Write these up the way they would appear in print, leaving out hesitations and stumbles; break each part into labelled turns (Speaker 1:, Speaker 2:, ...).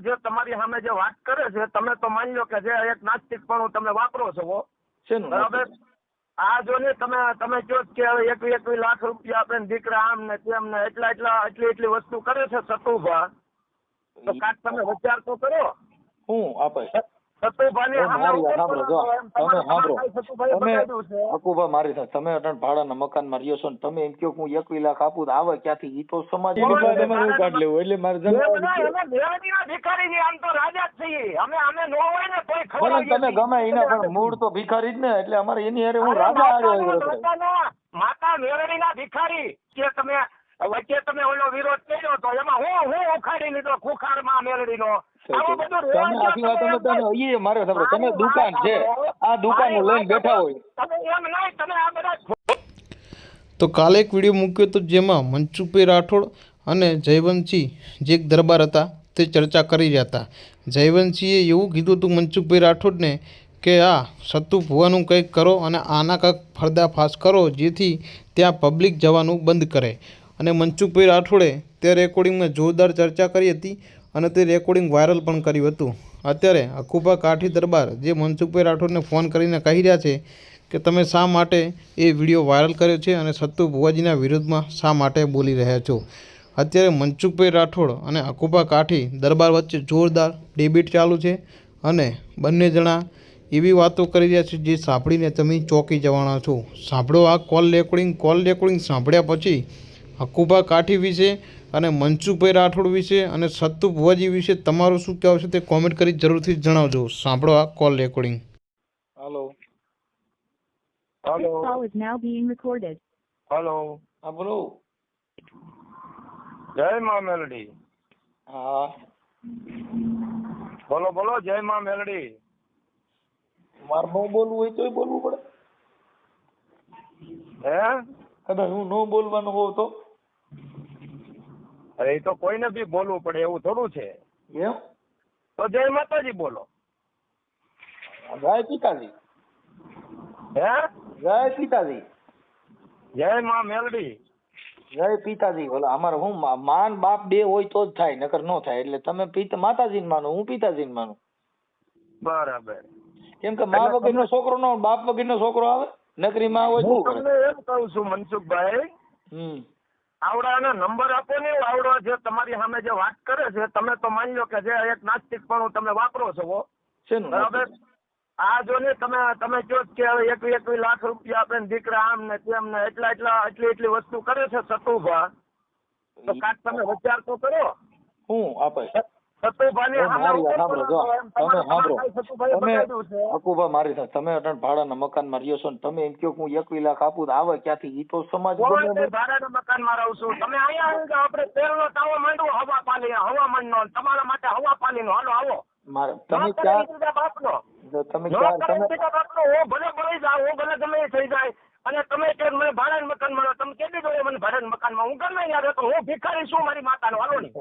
Speaker 1: જે તમારી સામે જે વાત કરે છે તમે તો માની લો કે જે એક નાસ્તિકપણું તમે વાપરો છો બરાબર. આ જો ને તમે કહો કે 21 લાખ રૂપિયા આપે દીકરા આમ ને તેમ ને એટલી વસ્તુ કરે છે સતુભા, તો કાંઈક તમે વિચાર તો કરો.
Speaker 2: હું આપે
Speaker 1: સતુભાની
Speaker 2: હકુભા મારી સાથે તમે અટણ ભાડાના મકાનમાં રહ્યો છો ને તમે એમ કહો હું 21 લાખ આપું આવે ક્યાંથી? ઈ તો સમાજ કાઢ લેવું એટલે મારે
Speaker 1: ભિખારી આમ તો રાજા જ છીએ અમે નો હોય ને કોઈ ખબર
Speaker 2: તમે ગમે એના પણ મૂળ તો ભિખારી જ ને એટલે અમારે એની હારે હું રાજા આવ્યો.
Speaker 1: માતા મેરડીના ભિખારી કે તમે વચ્ચે તમે ઓલો વિરોધ કર્યો તો એમાં હું ઉખાડી લીધો ખુખારમાં મેરડીનો.
Speaker 2: તમે દુકાન છે આ દુકાન લઈને બેઠા હોય
Speaker 3: તો કાલે એક વિડીયો મૂક્યો હતો જેમાં મનસુખભાઈ રાઠોડ અને જયવંતસિંહ જે એક દરબાર હતા તે ચર્ચા કરી રહ્યા હતા. જયવંતસિંહે એવું કીધું હતું મનસુખભાઈ રાઠોડને કે આ સત્તુ ભુવાનું કંઈક કરો અને આના કંઈક પર્દાફાશ કરો જેથી ત્યાં પબ્લિક જવાનું બંધ કરે. અને મનસુખભાઈ રાઠોડે તે રેકોર્ડિંગમાં જોરદાર ચર્ચા કરી હતી અને તે રેકોર્ડિંગ વાયરલ પણ કર્યું હતું. અત્યારે હકુભા કાઠી દરબાર જે મનસુખભાઈ રાઠોડને ફોન કરીને કહી રહ્યા છે કે તમે શા માટે એ વિડીયો વાયરલ કર્યો છે અને સત્તુ ભુવાજીના વિરુદ્ધમાં શા માટે બોલી રહ્યા છો. અત્યારે મનસુખભાઈ રાઠોડ અને હકુભા કાઠી દરબાર વચ્ચે જોરદાર ડિબેટ ચાલુ છે અને બંને જણા એવી વાતો કરી રહ્યા છે જે સાંભળીને તમે ચોંકી જવાના છો. સાંભળો આ કોલ રેકોર્ડિંગ સાંભળ્યા પછી હકુભા કાઠી વિશે અને મનસુખભાઈ રાઠોડ વિશે અને સત્તુ ભુવાજી વિશે તમારું શું કહેવું છે તે કોમેન્ટ કરી જરૂરથી જણાવજો. સાંભળો આ કોલ રેકોર્ડિંગ.
Speaker 2: હેલો
Speaker 1: હેલો
Speaker 2: હા બોલો.
Speaker 1: જય માં મેલડી.
Speaker 2: હા
Speaker 1: બોલો જય માં મેલડી.
Speaker 2: મારે ન બોલવું હોય તોય બોલવું પડે?
Speaker 1: હે
Speaker 2: હું ન બોલવાનું હોઉં તો?
Speaker 1: અરે એ તો કોઈને બી બોલવું પડે એવું થોડું છે.
Speaker 2: એમ
Speaker 1: તો જય માતાજી બોલો.
Speaker 2: જય પિતાજી.
Speaker 1: હે
Speaker 2: જય પિતાજી.
Speaker 1: જય માં મેલડી.
Speaker 2: જય પિતાજી. બોલો અમારે હું માન બાપ બે હોય તો જ થાય નકર ન થાય. એટલે તમે માતાજીને માનો હું પિતાજીને માનું.
Speaker 1: બરાબર.
Speaker 2: કેમ કે મા વગરનો છોકરો નો બાપ વગરનો છોકરો આવે નકરી માં હોય
Speaker 1: હું તમને એમ કહું છું મનસુખભાઈ આવડાનો નંબર આપો ને. આવડો જે તમારી સામે જે વાત કરે છે તમે તો માની લો કે જે એક નાસ્તિકપણું તમે વાપરો છો બરાબર. આ જો ને તમે કહો કે 21 લાખ રૂપિયા આપે દીકરા આમ ને તેમ ને એટલી વસ્તુ કરે છે સતુભા, તો કાંઈક તમે વિચાર તો કરો.
Speaker 2: હું આપે હકુભા મારી સાથે તમે અટણ ભાડાના મકાનમાં રહ્યો છો ને તમે એમ કહો હું 21 લાખ આપું આવે ક્યાંથી? ઈ તો સમાજ
Speaker 1: ભાડાના મકાનમાં રહું છું. તમે અહીંયા આપણે તેલનો તાવો માંડવો હવામાન નો તમારા માટે હવા પાણી નો હાલો આવો.
Speaker 2: તમે
Speaker 1: ભલે મળી જાવ ભલે ગમે થઈ જાય અને તમે કે મને ભાડાના મકાન મળો તમે કેટલી જોડે મને ભાડાના મકાનમાં હું ગમે યાર તો હું ભિખારી છું મારી માતાનો હાલો નહીં.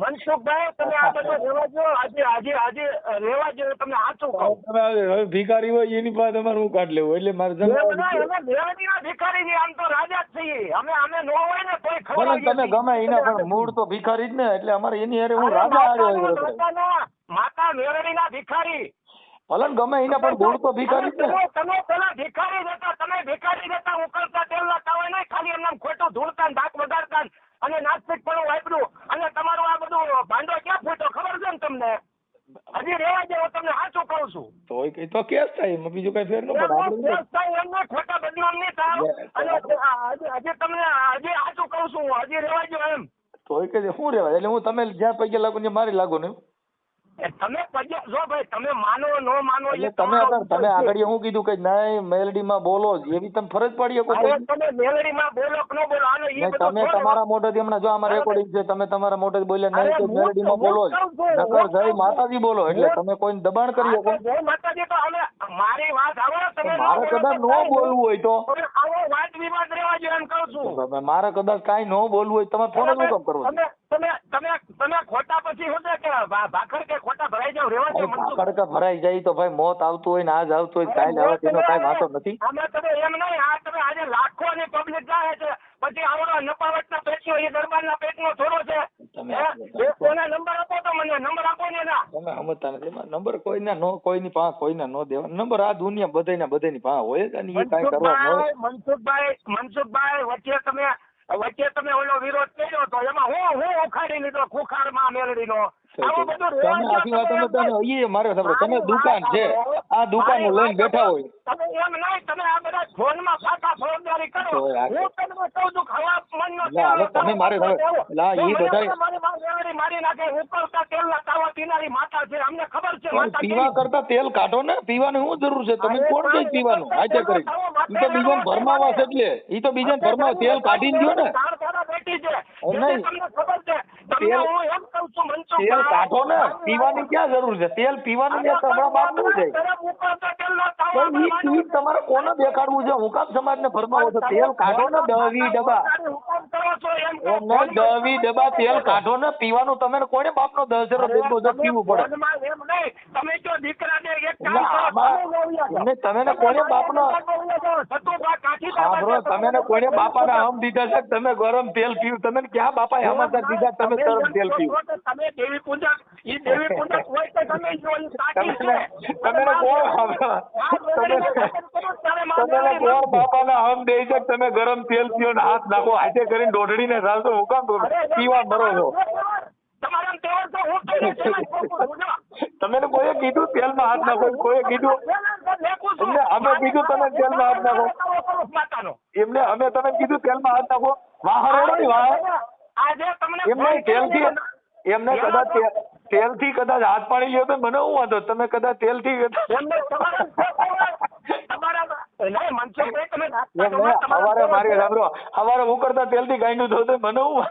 Speaker 1: મનસુખભાઈ તમે આ બધું રહેવા દો. આજે રહેવા દો. તમને સાચું કહું
Speaker 2: તમે ભિખારી હોય એની પાસે તમારે હું કાઢ લેવું એટલે મારે
Speaker 1: ભિખારી આમ તો રાજા જ છીએ અમે નો હોય ને કોઈ ખબર.
Speaker 2: તમે ગમે એના પણ મૂળ તો ભિખારી જ ને એટલે અમારે એની હારે હું રાજા આવ્યો.
Speaker 1: માતા મેરડીના ભિખારી
Speaker 2: ભલે ગમે એના પણ મૂળ તો ભિખારી જ ને.
Speaker 1: તમે પેલા ભિખારી હતા તમે ભિખારી હતા ઉકળતા તેલના તાવા નહીં ખાલી એમને ખોટું ધૂળતા ધાક વગાડતા અને નાસ્તિક પણ વાપર્યું અને તમારું આ બધું ભાંડો ક્યાં ફૂટ્યો ખબર છે ને તમને? હજી રેવા જેવો તમને સાચું કહું છું.
Speaker 2: તો કેસ થાય એમાં બીજું કઈ ફેર ન પડે.
Speaker 1: એમને ખોટા બદનામ નહીં થાવ અને હજી તમને હજી સાચું કહું છું હજી રેવા જેવો એમ.
Speaker 2: તો કે શું રેવા એટલે હું તમે જ્યાં પૈકી લાગુ ને મારી લાગુ ને
Speaker 1: તમે જો ભાઈ તમે માનો ન માનો
Speaker 2: તમે આગળ હું કીધું કે નહીં મેલડીમાં બોલો એવી તમે ફરજ પડી
Speaker 1: તમે મેલડીમાં બોલો કે ન બોલો
Speaker 2: તમે તમારા મોઢેથી હમણાં જો આમાં રેકોર્ડિંગ છે તમે તમારા મોઢેથી બોલ્યા નહીં તો મેલડીમાં બોલો જ નકર જય માતાજી બોલો એટલે તમે કોઈ દબાણ કરી શકો.
Speaker 1: જય માતાજી તો અમે મારી વાત આવો તમે
Speaker 2: મારે કદાચ ન બોલવું હોય તો
Speaker 1: આવો વાત વિવાદ રહેવા જોઈએ એમ કહું છું.
Speaker 2: મારે કદાચ કાંઈ ન બોલવું હોય તમારે ફોન જ કામ કરવો.
Speaker 1: તમે ખોટા પછી શું છે કે ભાખર કે ખોટા ભરાઈ જાવ રેવા દે.
Speaker 2: ભાખર કે ભરાઈ જાય તો ભાઈ મોત આવતું હોય ને આજ આવતું હોય કાલ આવે તેનો કાંઈ વાંધો નથી.
Speaker 1: અમે તમે એમ નહીં આ તમે આજે લાખો ની પબ્લિક જાય છે પછી આવડો નપાવટના પેટનો એ દરબારના પેટનો થોડો છે. નંબર આપો તો મને નંબર આપો ને ના
Speaker 2: તમે સમજતા નથી નંબર કોઈની પાસે કોઈને નો દેવા નંબર આ દુનિયા બધાની પાસે હોય જ અને એ કાંઈ કરવા ન હોય.
Speaker 1: મનસુખભાઈ વચ્ચે તમે ઓલો વિરોધ કર્યો તો એમાં હું ઉખાડી લીધો ખુખારમાં મેલડીનો આવું બધું
Speaker 2: મારે તમે દુકાન છે આ દુકાન લઈને બેઠા હોય
Speaker 1: તમે એમ નહીં તમે આ બધા ફોનમાં ખાતા ફોજદારી કરો હું તમને કહું છું ખાવા મનનો
Speaker 2: તમે મારે
Speaker 1: મારી નાખે ઉકળતા તેલના તાવા પીનારી માતા છે અમને ખબર છે
Speaker 2: પીવા કરતા તેલ કાઢો ને પીવાની શું જરૂર છે તમે કોણ કઈ પીવાનું આજે કરી ઈ તો બીજાને ભરમાવા છે એટલે ઈ તો બીજાને ભરમાવા તેલ કાઢીને ગયો ને
Speaker 1: બેઠી છે
Speaker 2: નહીં
Speaker 1: તમને ખબર છે તમને હું એમ કહું છું મનસુખ
Speaker 2: તેલ કાઢો ને પીવાની ક્યાં જરૂર છે તેલ પીવાનું તમારા બાપ નું છે તમારે કોને દેખાડવું છે હું કામ સમાજ ને ભરમાવો છો તેલ કાઢો ને 10-20 ડબ્બા એમને 10-20 ડબ્બા તેલ કાઢો ને પીવાનું તમે કોને બાપ નો 10 રૂપિયા દેખો પીવું પડે
Speaker 1: તમે જો દીકરાને એક
Speaker 2: તમે ને કોને બાપ નો સાંભળો તમે ને કોને બાપા ના હમ દીધા છે તમે ગરમ તેલ પીવું તમે ક્યાં બાપા હમાસા દીધા તમે ગરમ તેલ પીવું
Speaker 1: તમે દેવી પૂજક ઈ દેવી પૂજક હોય તો તમે
Speaker 2: તમે કોણ બાપા ના હમ દે છે તમે ગરમ તેલ પીઓ ને હાથ નાખો હાથે કરીને દોઢડી ને ચાલશો હું કામ પીવા મરો છો તમે કોઈએ કીધું તેલમાં હાથ નાખો કોઈએ કીધું એમને અમે કીધું તમે તેલમાં હાથ નાખો એમને અમે તમે કીધું તેલમાં હાથ નાખો વાહરો નહીં વાહ એમને તેલથી એમને કદાચ તેલથી કદાચ હાથ પાણી લ્યો તો મને શું વાંધો તમે કદાચ તેલથી સવારે મારી સાંભળો સવારે હું કરતા તેલથી ગાયનું થયું તો મને શું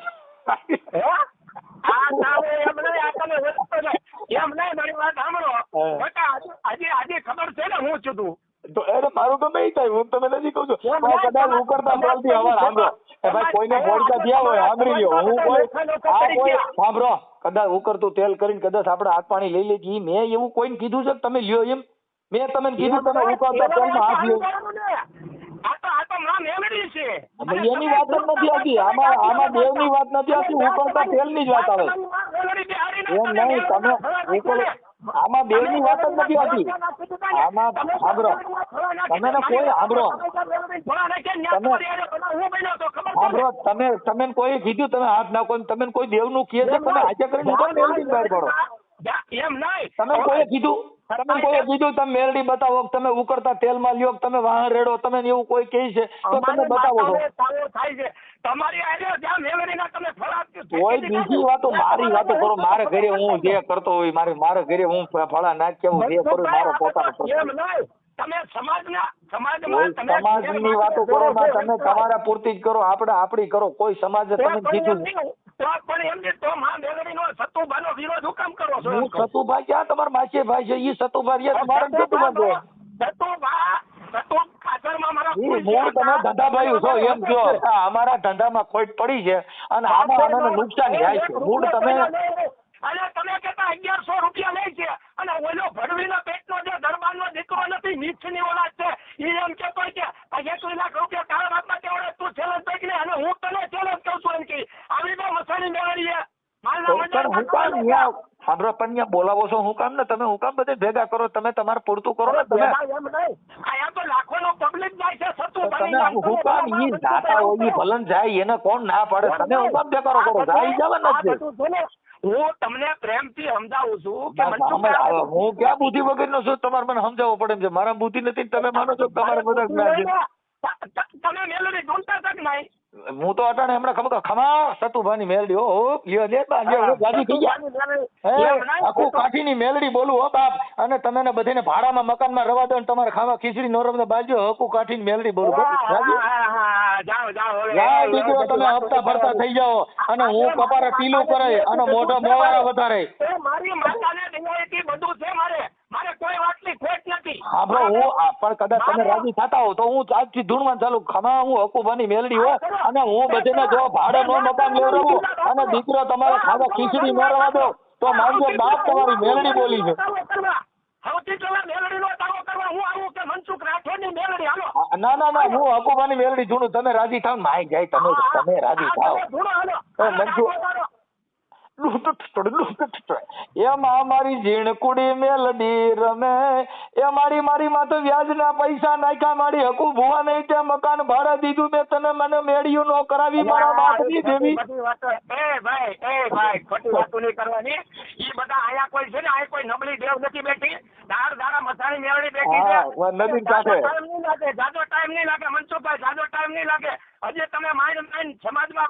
Speaker 2: મારું ગમે એ થાય હું તમે નથી કહું છું કદાચ ઉકળતા તેલથી હવા સાંભળો ભાઈ કોઈને ભોળકા થયા હોય સાંભળી લ્યો હું કોઈ સાંભળો કદાચ ઉકળતું તેલ કરીને કદાચ આપણે હાથ પાણી લઈ લેજે મેં એવું કોઈને કીધું છે તમે લ્યો એમ મેં તમને કીધું તમે ઉકળતા તેલમાં હાથ લ્યો એની વાત જ નથી આવતી આમાં દેવની વાત નથી આવતી ઉકળતા તેલની જ વાત આવે એમ નહીં તમે ઉકળ આમાં દેવની વાત જ નથી આવતી આમાં સાંભળો તમે ને કોઈ સાંભળો તમે તમે કોઈ કીધું તમે હાથ નાખો તમે કોઈ દેવનું કહે છે તમે આજે કરીને મેલડી બહાર પડો તમે કોઈ કીધું તમે કોઈ કીધું તમે મેલડી બતાવો તમે ઉકળતા તેલમાં લ્યો તમે વાહન રેડો તમે એવું કોઈ કહે છે તો તમે બતાવો છો કોઈ બીજી વાતો મારી વાતો કરો મારે ઘરે હું જે કરતો હોય મારે ઘરે હું ફળા નાખ હું જે કરું મારો પોતાનો
Speaker 1: તમે
Speaker 2: સમાજની વાતો કરો તમે તમારા પૂરતી જ કરો આપણે આપણી કરો કોઈ સમાજ તમે કીધું સતુભાઈ ક્યાં તમારા માસી ભાઈ છે ઈ સતુભાઈ તમારા મૂળ તમે ધંધાભાઈ છો એમ કહો અમારા ધંધામાં ખોટ પડી છે અને આમાં અમને નુકસાન થાય છે મૂળ તમે
Speaker 1: તમે કેતા 1100 રૂપિયા લે છે અને ઓલો ભડવીના પેટનો જે દરબારનો દીકરો નથી નીચની ઓલાદ છે ઈ એમ કેતો કે 21 લાખ રૂપિયા તારા બાપમાં કેવડે તું ચેલેન્જ કરી લે અને હું તને ચેલેન્જ કરું છું એમ કે આવી તો મસાણી મેળવીએ
Speaker 2: હું કામ સાંભળો પણ ત્યાં બોલાવો છો હું કામ ને તમે હું કામ બધે ભેગા કરો તમે તમારે પૂરતું કરો ને તમે
Speaker 1: અહીંયા તો લાખોનો પબ્લિક જાય છે
Speaker 2: તમે હું કામ ઈ જાતા હોય ઈ ભલન જાય એને કોણ ના પાડે તમે હું કામ ભેગા કરો જાય જવાના જ છે
Speaker 1: હું તમને પ્રેમથી સમજાવું છું કે
Speaker 2: હું ક્યાં બુદ્ધિ વગરનો છું તમારે મને સમજાવવું પડે છે મારા બુદ્ધિ નથી તમે માનો છો તમારે બધા
Speaker 1: તમે મેલડી ઢૂંઢતા તક નહીં
Speaker 2: હું તો અટાણે હમણાં ખબર ખમા સતુભાની મેલડી હો લ્યો લે ગાડી થઈ ગયા આખું કાઠીની મેલડી બોલું હો બાપ અને તમે ને બધાને ભાડામાં મકાનમાં રવા દો ને તમારે ખાવા ખીચડી નોરમ બાજુ હકુ કાઠીની મેલડી બોલું દીકરો તમે હપ્તા ભરતા થઈ જાઓ અને હું કપારે ટીલું કરે અને મોઢા મોવાળા વધારે
Speaker 1: મારી માતાને દિવાળીથી બધું છે મારે કોઈ વાતની ખોટ નથી
Speaker 2: હા બ્રો હું પણ કદાચ તમે રાજી થતા હો તો હું આજથી ધૂણવા ચાલુ ખમા હું હકુભાની મેલડી હો અને હું બધાને જો ભાડે નો મકાન લેવડાવું અને દીકરો તમારે ખાવા ખીચડી ન રવા દો તો માનજો બાપ તમારી મેલડી બોલી છે ના હું હકુભાની મેલડી જોડું તમે રાજી થાવ માય જાય તમે રાજી થાવ મનસુખ એમાં મારી ઝીણકુડી મેલડી રમે, એ મારી માં તો વ્યાજના પૈસા નાખ્યા, મારી હકુ ભુવા નહીં તે મકાન ભાડે દીધું મેં તને, મને મેળ્યું નો કરાવી મારા બાપની દેવી.
Speaker 1: ભાઈ ખોટી વાતો નહીં કરવાની. ઈ બધા આયા કોઈ છે ને, આ કોઈ નબળી દેવ નથી બેઠી, દાડા મસાણી મેળવી બેઠી છે.
Speaker 2: નદીન કાંઠે
Speaker 1: જાજો ટાઈમ નહીં લાગે મનસુખભાઈ, જાજો ટાઈમ નહીં લાગે. હજી તમે માઇન સમાજમાં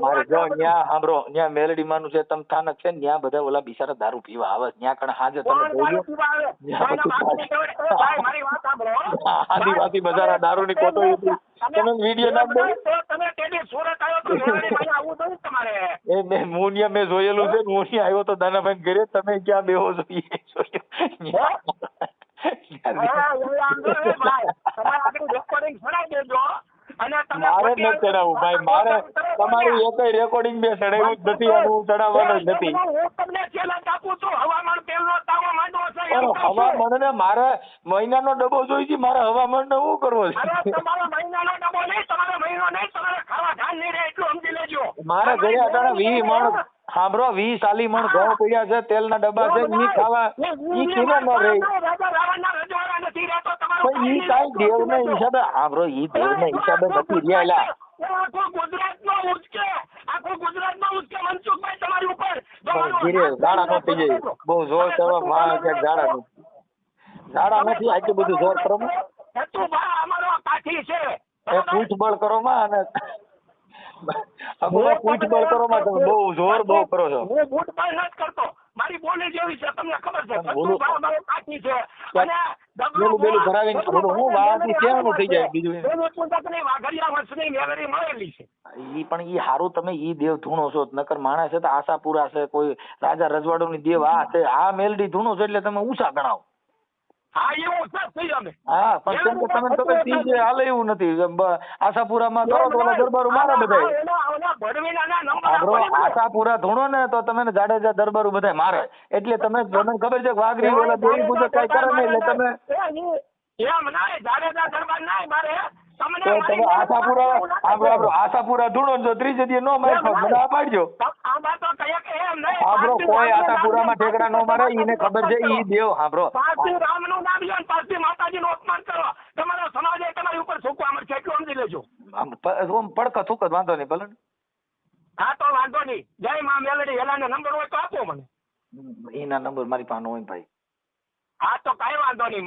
Speaker 2: મારે જો ન્યા સાંભળો, ન્યા મેલડી માનું છે તમ થાનક છે, ન્યા બધા ઓલા બિચારા દારૂ પીવા આવે, ન્યા કણ હાજે તમે આદિવાસી બજારા દારૂ ની કોટો તમે વિડીયો નાખ દો. એ મેં મુનિયા મેં જોયેલું છે, મુનિયા આવ્યો તો દાનાભાઈ ઘરે, તમે ક્યાં બેહો છો એ મારે ન ચડાવવું ભાઈ, મારે તમારી એક રેકોર્ડિંગ બે ચડાવ્યું જ નથી અને હું ચડાવવાનો જ નથી. હવામાન ને મારે મહિનાનો ડબ્બો જોઈ છે, મારે હવામાન ને શું કરવો છે? મારે ઘરે અટાણે 20 મણ સાંભળો 20 સાલી મણ ઘઉં પડ્યા છે, તેલના ડબ્બા છે, ઈ ખાવા ઈ કીને ન રહી. ઈ કાઈ દેવના હિસાબે સાંભળો, ઈ દેવના હિસાબે નથી રહ્યા. ઝાડા નથી જાય, બહુ જોર કરો ઝાડા નથી, આટલું બધું જોર કરો પૂછબળ કરો માં, અને પૂછબળ કરો માં તમે બહુ જોર બહુ કરો છો.
Speaker 1: મારી બોલી જેવી છે, તમને ખબર છે.
Speaker 2: પેલું ભરાવીને હું વાવાથી કેવાનું થઈ જાય બીજું ઈ પણ ઈ હારું તમે ઈ દેવ ધૂણો છો, નકર માણસ છે તો આશાપુરા છે, કોઈ રાજા રજવાડું ની દેવ આ છે, આ મેલડી ધૂણો છો એટલે તમે ઊંચા ગણાવો.
Speaker 1: હા એવું થઈ અમે.
Speaker 2: હા પણ કેમ કે તમે તો તીજ હાલે એવું નથી, આશાપુરામાં કરો તો દરબારું મારા બધા. આશાપુરા ધૂણો ને તો તમે જાડેજા દરબારું બધા મારે, એટલે તમે તમને ખબર છે વાઘરી ઓલા દેવી પૂજક કઈ કરે નહીં એટલે તમે આશાપુરા ધૂણો જો ત્રીજે દી નો મારે મને પાડજો. સાંભળો કોઈ આશાપુરામાં ઠેકડા નો મારે, ઈને ખબર છે ઈ દેવ. સાંભળો
Speaker 1: રામનું નામ લ્યો, પારસી માતાજીનું અપમાન કરો, તમારો સમાજ તમારી ઉપર છૂકવા મળશે, એટલું સમજી લેજો.
Speaker 2: પડકા થૂક જ વાંધો નહીં ભલે.
Speaker 1: હા તો વાંધો નહીં. જય માં મેલડી એલાનો નંબર હોય તો આપો મને.
Speaker 2: એના નંબર મારી પાસે હોય ભાઈ.
Speaker 1: હા તો કઈ વાંધો નહીં.